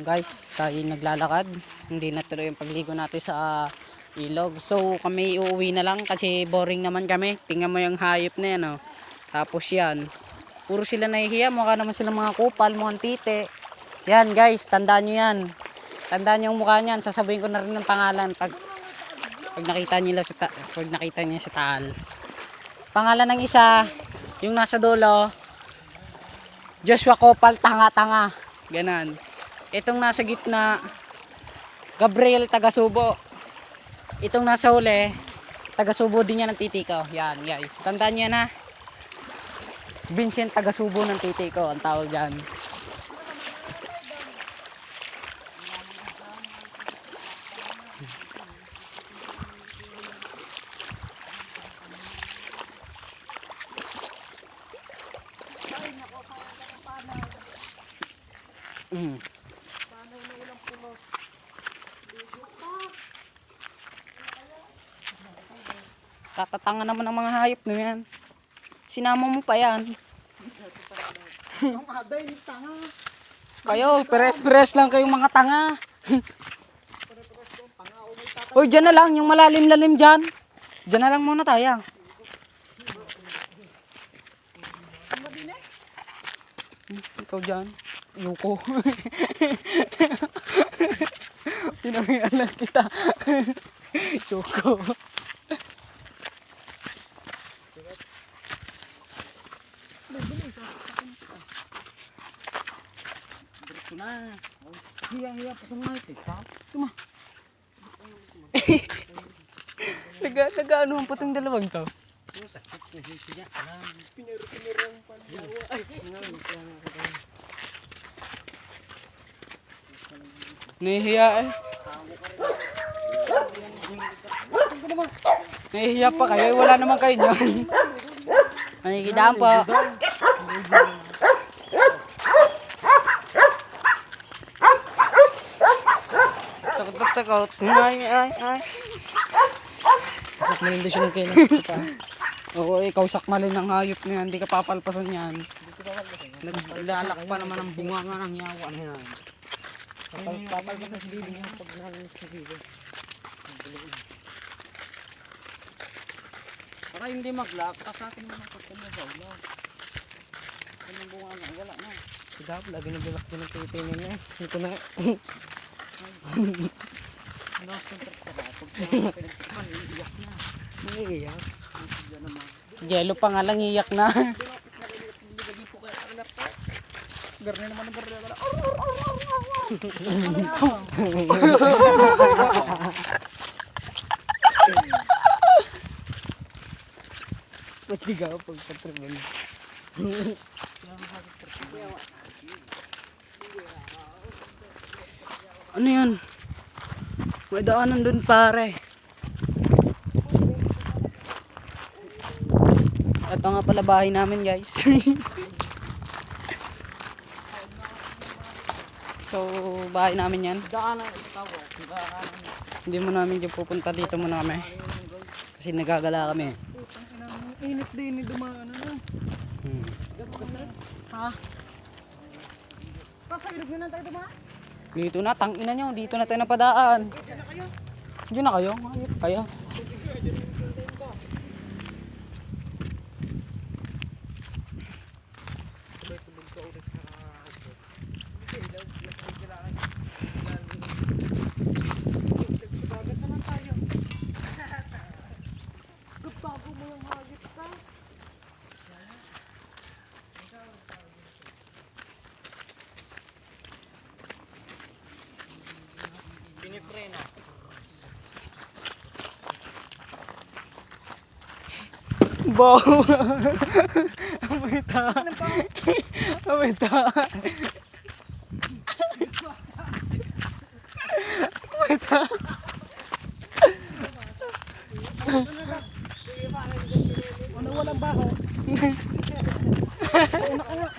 guys, tayo naglalakad. Hindi natuloy yung pagligo natin sa ilog. So kami uuwi na lang kasi boring naman kami. Tingnan mo yung hayop na yan, oh. Tapos yan, puro sila nahihiya. Mukha naman sila mga kupal, mukhang tite. Yan guys, tandaan nyo yan. Tandaan nyo yung mukha niyan. Sasabihin ko na rin ng pangalan pag nakita niyo sa taal. Pangalan ng isa, yung nasa dulo, Joshua Kopal, tanga-tanga. Ganon. Itong nasa gitna, Gabriel Tagasubo. Itong nasa huli, Tagasubo din yan ng Titiko. Yan guys, tandaan nyo na. Vincent Tagasubo ng Titiko ang tawag dyan. Tatatanga naman ang mga hayop na yan. Sinama mo pa yan. Kayo, peres-peres lang kayong mga tanga. Uy, dyan na lang, yung malalim-lalim dyan. Dyan na lang muna tayo. Ikaw dyan. Yuko. Pinamihan lang kita. Yuko. Hiya pa sa mga ito. Tuma. Nag-ano ang patong dalawang to? Sakit na hiya. Piniro-piniro ang pandawa. Nahihiya eh. Nahihiya pa kayo. Wala naman kayo dyan. Manikidaan po. Takot. Ay. Sakmalin din siya ng kailan. Oo, ikaw sakmalin ng hayop na yan. Hindi ka papalpasan yan. Naglalak pa naman ang bunga nga ng yawa na yan. Papalpasan sa bibig niya pag nalalis sa bibig. Baka hindi maglak, kasakin mo na pagkamasaw lang. Kanyang bunga nga, wala na. Sigap, lagi naglalak dyan ng titinin niya. Ito na. Iiyak. Yelo pa nga lang, iyak na. Garne naman ang garne. Ba't di ka pagpatriban? Ano yan? May daanan dun pare. Ito nga pala bahay namin guys. So bahay namin yan. Hindi mo namin dyan pupunta, dito muna kami. Kasi nagagala kami. Init din, dumaan na. Ha? Sa ilog na tayo dumaan? Dito na, tangina nyo. Dito na tayo napadaan. Diyan na kayo? Ayop kayo. Piniprena. Wow! Amoy ta. Amoy ta. Amoy ta. Ano walang bako? Una ka nga.